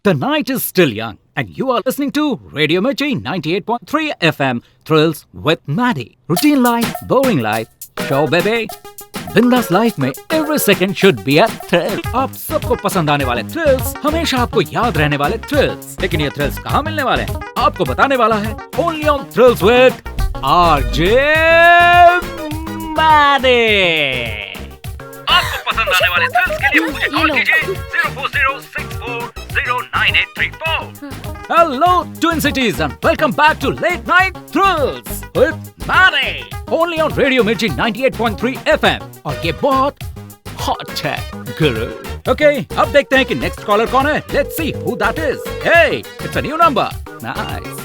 The night is still young, and you are listening to Radio Mirchi 98.3 FM, Thrills with Maddie. Routine life, boring life, show baby. बिंदास life में every second should be a thrill. आप सबको पसंद आने वाले thrills, हमेशा आपको याद रहने वाले थ्रिल्स. लेकिन ये थ्रिल्स कहाँ मिलने वाले हैं? आपको बताने वाला है Only on Thrills with RJ Maddie. आपको पसंद आने वाले थ्रिल्स के लिए मुझे कॉल कीजिए 04064098834. Hello Twin Cities and welcome back to Late Night Thrills with Maddie. Only on Radio Mirchi 98.3 FM. और ये बहुत hot है गुरु. Okay, अब देखते हैं कि next caller कौन है. Let's see who that is. Hey, it's a new number. Nice.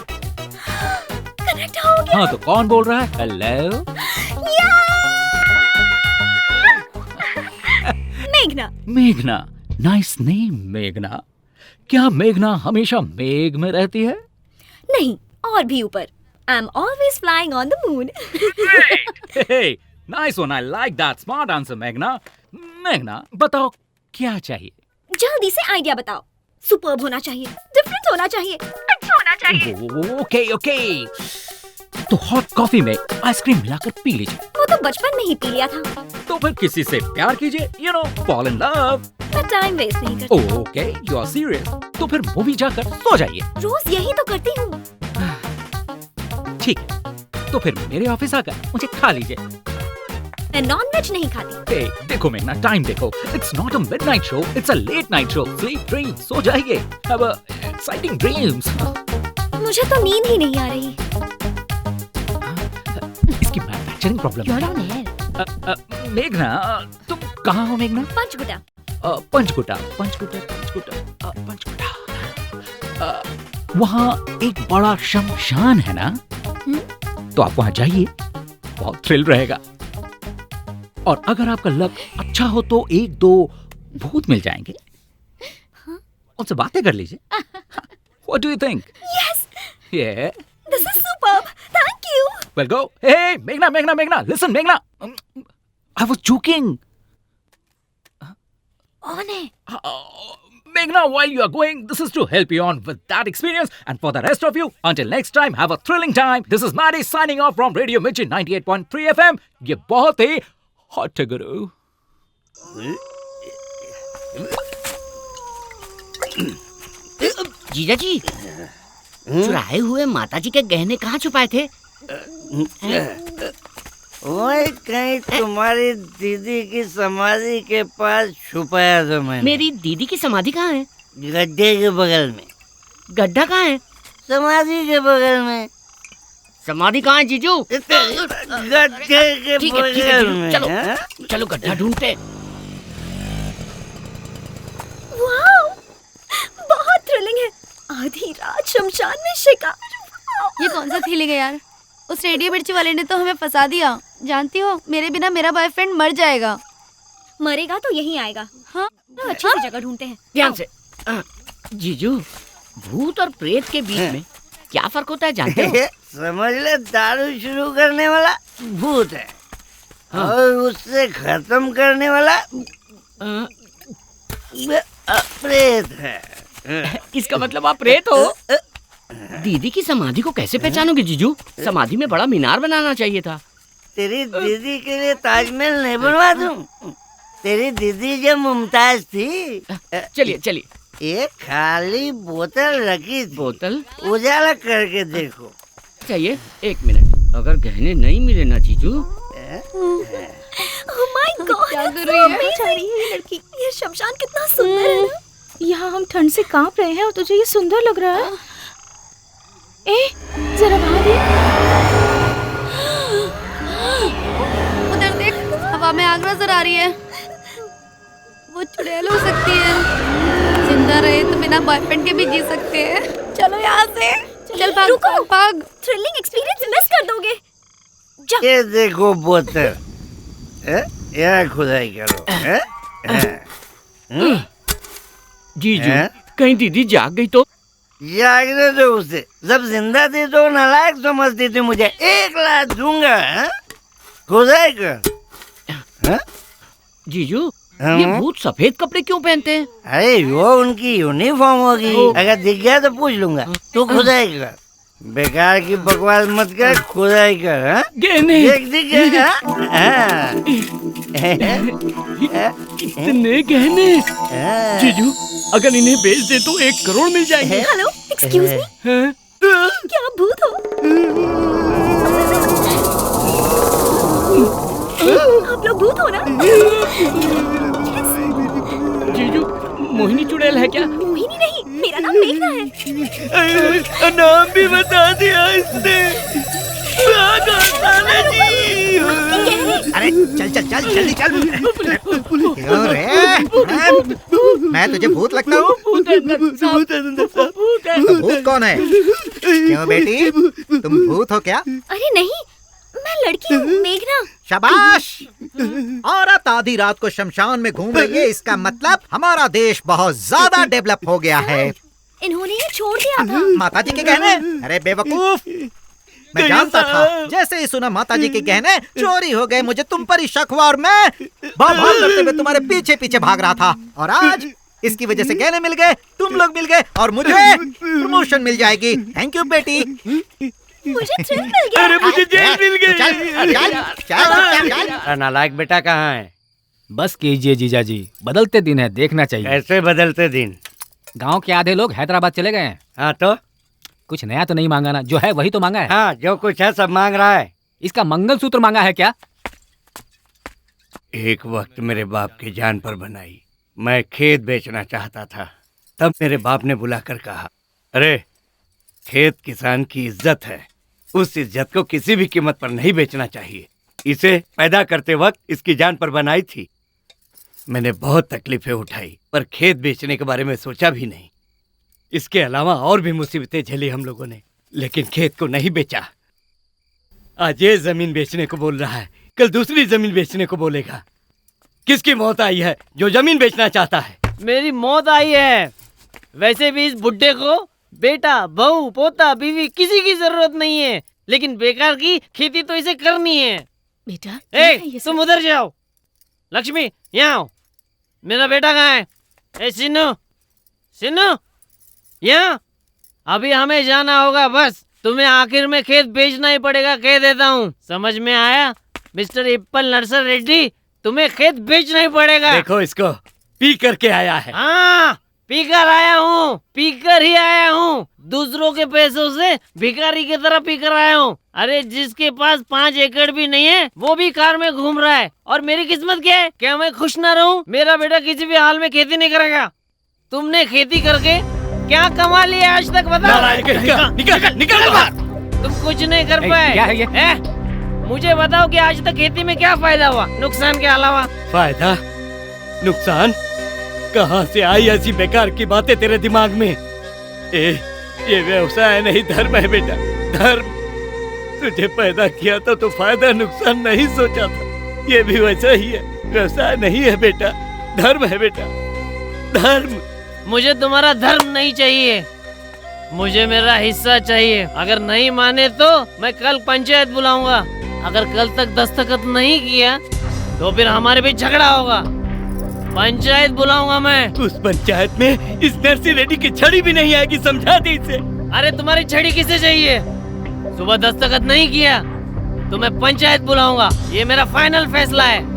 Connect हो गया. हाँ तो कौन बोल रहा है? Hello. मेघना. मेघना. Nice name मेघना. क्या मेघना हमेशा मेघ में रहती है? नहीं, और भी ऊपर. I'm always flying on the moon. Great. Hey, nice one. I like that. Smart answer, Meghna. Meghna, बताओ क्या चाहिए? जल्दी से आइडिया बताओ. सुपर्ब होना चाहिए, डिफरेंट होना चाहिए, अच्छा होना चाहिए. ओके. तो हॉट कॉफी में आइसक्रीम मिलाकर पी लीजिए. वो तो बचपन में ही पी लिया था. तो फिर किसी से प्यार कीजिए. You know, fall in love. मैं टाइम वेस्ट नहीं करती. Okay, you are serious. तो फिर मूवी जाकर सो जाइए. रोज यही तो करती हूँ. ठीक है. तो फिर मेरे ऑफिस आकर मुझे खा लीजिए. मैं नॉन-वेज नहीं खाती. Hey, देखो मेघना, टाइम देखो. It's not a midnight show. It's a late night show. Sleep, dream, सो जाइए. Have a exciting dreams. मुझे तो नींद ही नहीं आ रही. इसकी manufacturing problem You're on air. मेघना, तुम कहाँ हो मेघना? पंचकुटा. पंचकुटा. वहाँ एक बड़ा शमशान है ना? तो आप वहाँ जाइए, बहुत थ्रिल रहेगा. और अगर आपका लक अच्छा हो तो एक दो भूत मिल जाएंगे. उनसे बातें कर लीजिए. What do you think? Yes. Yeah. This is superb. Thank you. Well, go. Hey, Meghna. Listen, Meghna. I was joking. On है. Meghna, while you are going, this is to help you on with that experience. And for the rest of you, until next time, have a thrilling time. This is Maddie signing off from Radio Mirchi 98.3 FM. ये बहुत ही hot है गुरु. जीजा जी, चुराए हुए माताजी के गहने कहाँ छुपाए थे? वही कहीं तुम्हारी दीदी की समाधि के पास छुपाया था मैंने. मेरी दीदी की समाधि कहाँ है? गड्ढे के बगल में. गड्ढा कहाँ है? समाधि के बगल में. समाधि कहाँ है जीजू? गड्ढे के ठीक है, बगल में. चलो गड्ढा ढूंढते. वाओ, बहुत थ्रिलिंग है. आधी रात शमशान में शिकार. ये कौन सा थ्रिलिंग है यार? उस रेडियो मिर्ची वाले ने तो हमें फंसा दिया. जानती हो, मेरे बिना मेरा बॉयफ्रेंड मर जाएगा. मरेगा तो यहीं आएगा. हाँ? तो अच्छी सी जगह ढूंढते हैं. ध्यान से. जीजू, भूत और प्रेत के बीच में क्या फर्क होता है जानते हो? समझ ले, दारू शुरू करने वाला भूत है. हाँ. और उससे खत्म करने वाला प्रेत है. इसका मतलब आप प्रेत हो? दीदी की समाधि को कैसे पहचानोगे जीजू? समाधि में बड़ा मीनार बनाना चाहिए था. तेरी दीदी के लिए ताजमहल नहीं बनवा दूं? तेरी दीदी जब मुमताज थी. चलिए. एक खाली बोतल रखी थी. बोतल? उजाला करके देखो. चाहिए 1 मिनट. अगर गहने नहीं मिले ना जीजू. Oh my God, क्या कर it's रही so है? amazing. ये लड़की, ये शमशान कितना सुंदर है ना? यहाँ हम ठंड से कांप रहे हैं और तुझे ये सुंदर लग रहा है. जरा बाहर देख. उधर देख, हवा में आग नजर आ रही है. वो चुड़ैल हो सकती है. जिंदा रहे तो बिना बॉयफ्रेंड के भी जी सकते हैं. चलो यहाँ से. चल भाग. रुको. भाग. थ्रिलिंग एक्सपीरियंस मिस कर दोगे. जाओ. ये देखो बोतल. यहाँ खुदाई करो. जीजू, कहीं दीदी जाग गई तो? जागने दो उसे. जब जिंदा थी तो नालायक समझती थी मुझे. 1 लाख दूंगा. खुदाई कर. जीजू, ये भूत सफेद कपड़े क्यों पहनते हैं? अरे वो उनकी यूनिफॉर्म होगी, अगर दिख गया तो पूछ लूंगा। तू खुदाई कर, बेकार की बकवास मत कर, खुदाई कर। हाँ? गहने दिख गया। कितने गहने जीजू, अगर इन्हें बेच दे तो 1 करोड़ मिल जाएंगे। हेलो, एक्सक्यूज मी, क्या आप भूत हो? आप लोग भूत हो ना? जीजू, मोहिनी चुड़ैल है क्या? मोहिनी नहीं, मेरा नाम मेघना है। नाम भी बता दिया इसने। अरे चल चल चल जल्दी चल। क्यों रे? मैं तुझे भूत लगता हूँ? तो भूत कौन है? क्यों बेटी, तुम भूत हो क्या? अरे नहीं, मैं लड़की हूँ, मेघना। शाबाश। औरत आधी रात को शमशान में घूम रही है, इसका मतलब हमारा देश बहुत ज्यादा डेवलप हो गया है। इन्होंने ये छोड़ दिया था। माता जी के गहने? अरे बेवकूफ, मैं जानता था। जैसे ही सुना माता जी के गहने चोरी हो गए, मुझे तुम पर ही शक हुआ और मैं भाग भाग करते हुए तुम्हारे पीछे पीछे भाग रहा था। और आज इसकी वजह से गहने मिल गए, तुम लोग मिल गए और मुझे प्रमोशन मिल जाएगी। थैंक यू बेटी। मुझे थ्रिल मिल गया। अरे मुझे जेल मिल गई। चल। नालायक बेटा कहाँ है? बस कीजिए जीजा जी, बदलते दिन है, देखना चाहिए। कैसे बदलते दिन? गांव के आधे लोग हैदराबाद चले गए हैं। हाँ तो? कुछ नया तो नहीं मांगा ना, जो है वही तो मांगा है। हाँ, जो कुछ है सब मांग रहा है। इसका मंगलसूत्र मांगा है क्या? एक वक्त मेरे बाप की जान पर बनाई। मैं खेत बेचना चाहता था, तब मेरे बाप ने बुलाकर कहा, अरे खेत किसान की इज्जत है, उस इज्जत को किसी भी कीमत पर नहीं बेचना चाहिए। इसे पैदा करते वक्त इसकी जान पर बनाई थी। मैंने बहुत तकलीफें उठाई, पर खेत बेचने के बारे में सोचा भी नहीं। इसके अलावा और भी मुसीबतें झेली हम लोगों ने, लेकिन खेत को नहीं बेचा। आज ये जमीन बेचने को बोल रहा है, कल दूसरी जमीन बेचने को बोलेगा। किसकी मौत आई है जो जमीन बेचना चाहता है? मेरी मौत आई है। वैसे भी इस बुड्ढे को बेटा, बहू, पोता, बीवी किसी की जरूरत नहीं है, लेकिन बेकार की खेती तो इसे करनी है। बेटा, तुम उधर जाओ। लक्ष्मी, यहाँ आओ। मेरा बेटा कहाँ है? ए सिन्नू, सिन्नू, यहाँ। अभी हमें जाना होगा, बस तुम्हें आखिर में खेत बेचना ही पड़ेगा, कह देता हूँ। समझ में आया मिस्टर एप्पल नर्सर रेड्डी? तुम्हें खेत बेचना ही पड़ेगा। देखो इसको, पी करके आया है। हाँ, पीकर आया हूँ, पीकर ही आया हूँ। दूसरों के पैसों से भिखारी की तरह पीकर आया हूँ। अरे जिसके पास 5 एकड़ भी नहीं है, वो भी कार में घूम रहा है। और मेरी किस्मत क्या है? क्या मैं खुश ना रहूं? मेरा बेटा किसी भी हाल में खेती नहीं करेगा। तुमने खेती करके क्या कमा लिया आज तक, बताओ। निकल बाहर। तुम कुछ नहीं कर पाए। क्या है ये? मुझे बताओ कि आज तक खेती में क्या फायदा हुआ, नुकसान के अलावा? फायदा, नुकसान? कहाँ से आई ऐसी बेकार की बातें तेरे दिमाग में? ये व्यवसाय नहीं, धर्म है बेटा, धर्म। तुझे पैदा किया था तो फायदा नुकसान नहीं सोचा था। ये भी वैसा ही है, व्यवसाय नहीं है बेटा, धर्म है बेटा, धर्म। मुझे तुम्हारा धर्म नहीं चाहिए, मुझे मेरा हिस्सा चाहिए। अगर नहीं माने तो मैं कल पंचायत बुलाऊंगा। अगर कल तक दस्तखत नहीं किया तो फिर हमारे बीच झगड़ा होगा। पंचायत बुलाऊंगा मैं। उस पंचायत में इस नर्सी रेड्डी की छड़ी भी नहीं आएगी, समझा दे इसे। अरे तुम्हारी छड़ी किसे चाहिए? सुबह दस्तखत नहीं किया तो मैं पंचायत बुलाऊंगा, ये मेरा फाइनल फैसला है।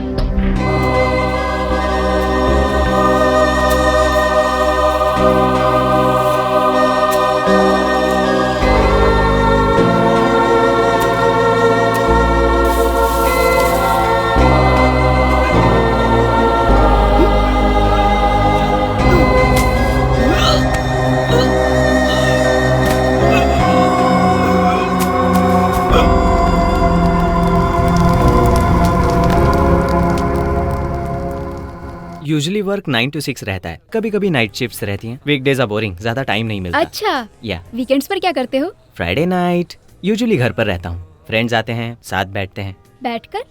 यूजुअली वर्क 9 to 6 रहता है, कभी कभी नाइट शिफ्ट्स रहती हैं। वीकडेज आर बोरिंग, ज्यादा टाइम नहीं मिलता। अच्छा, या वीकेंड्स पर क्या करते हो? फ्राइडे नाइट यूजुअली घर पर रहता हूँ। फ्रेंड्स आते हैं, साथ बैठते हैं, बैठकर?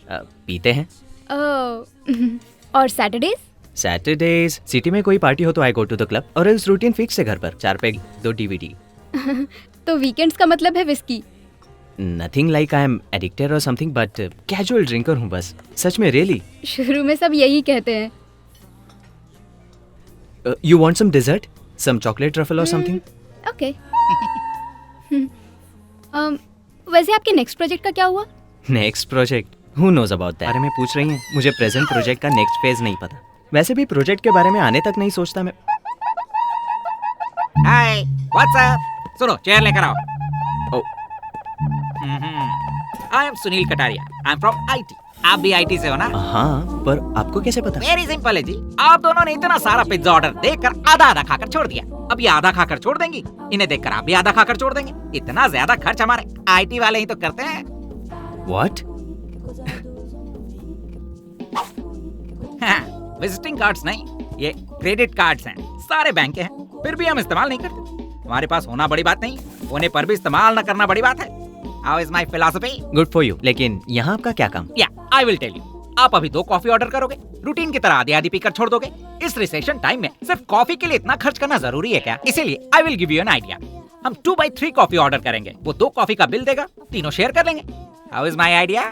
पीते हैं। और सैटरडेज? सैटरडेज सिटी में कोई पार्टी हो तो आई गो टू द क्लब, और एल्स रूटीन फिक्स है घर पर, 4 पैग 2 DVD। तो वीकेंड्स का मतलब है whisky? Nothing like I am addicted और समथिंग, बट कैजुअल ड्रिंकर हूँ बस। सच में, रियली। शुरू में सब यही कहते हैं, You want some dessert? Some chocolate truffle or something? Okay वैसे आपके नेक्स्ट प्रोजेक्ट का क्या हुआ? Next project? Who knows about that? बारे में पूछ रही हैं? मुझे प्रेजेंट प्रोजेक्ट का नेक्स्ट फेज नहीं पता। वैसे भी प्रोजेक्ट के बारे में आने तक नहीं सोचता मैं। हाय, व्हाट्स अप? सुनो, चेयर लेकर आओ। Oh, I am Sunil Kataria. I am from IT. आप भी आईटी से हो ना? हाँ, पर आपको कैसे पता? वेरी सिंपल है जी। आप दोनों ने इतना सारा पिज्जा ऑर्डर देकर आधा आधा खाकर छोड़ दिया। अब ये आधा खाकर छोड़ देंगी, इन्हें देखकर आप भी आधा खाकर छोड़ देंगे। इतना ज्यादा खर्च हमारे आईटी वाले ही तो करते हैं। What? विजिटिंग कार्ड्स नहीं, ये क्रेडिट कार्ड्स हैं। सारे बैंक के हैं, फिर भी हम इस्तेमाल नहीं करते। हमारे पास होना बड़ी बात नहीं, होने पर भी इस्तेमाल न करना बड़ी बात है। How is my philosophy? Good for you. लेकिन यहाँ आपका क्या काम? Yeah, I will tell you. आप अभी 2 कॉफी ऑर्डर करोगे, रूटीन की तरह आधी आधी पीकर छोड़ दोगे। इस रिसेशन टाइम में सिर्फ कॉफी के लिए इतना खर्च करना जरूरी है क्या? इसीलिए I will give you an idea. हम 2/3 कॉफी ऑर्डर करेंगे, वो 2 कॉफी का बिल देगा, तीनों शेयर कर लेंगे। How is my idea?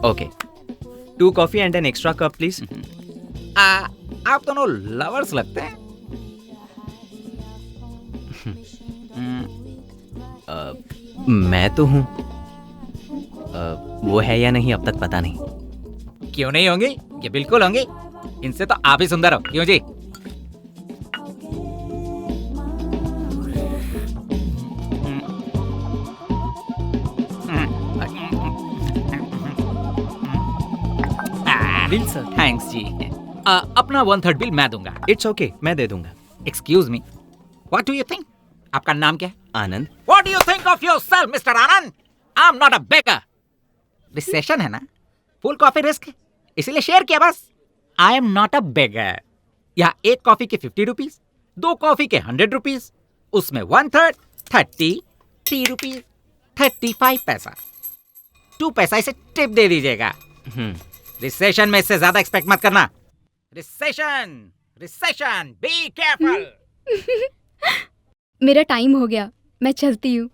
Okay. 2 coffee and an extra cup, please. आप दोनों लवर्स लगते हैं। मैं तो हूँ। वो है या नहीं अब तक पता नहीं। क्यों नहीं होंगी? ये बिल्कुल होंगी। इनसे तो आप ही सुंदर हो, क्यों जी? Bill sir. थैंक्स जी। अपना 1/3 बिल मैं दूंगा। इट्स ओके, मैं दे दूंगा। Excuse me, what do you think? आपका नाम क्या है? आनंद। What do you think of yourself, Mr. Anand? I'm not a beggar. Recession है ना, फुल कॉफी रिस्क है, इसीलिए शेयर किया बस। I am not a beggar. यहाँ 1 कॉफी के 50 रुपीज, 2 कॉफी के 100 रुपीज, उसमें 1/3 33 रुपीज 35 पैसा, 2 पैसा इसे टिप दे दीजिएगा। रिसेशन में इससे ज्यादा एक्सपेक्ट मत करना। Recession, recession, be careful. मेरा टाइम हो गया, मैं चलती हूँ।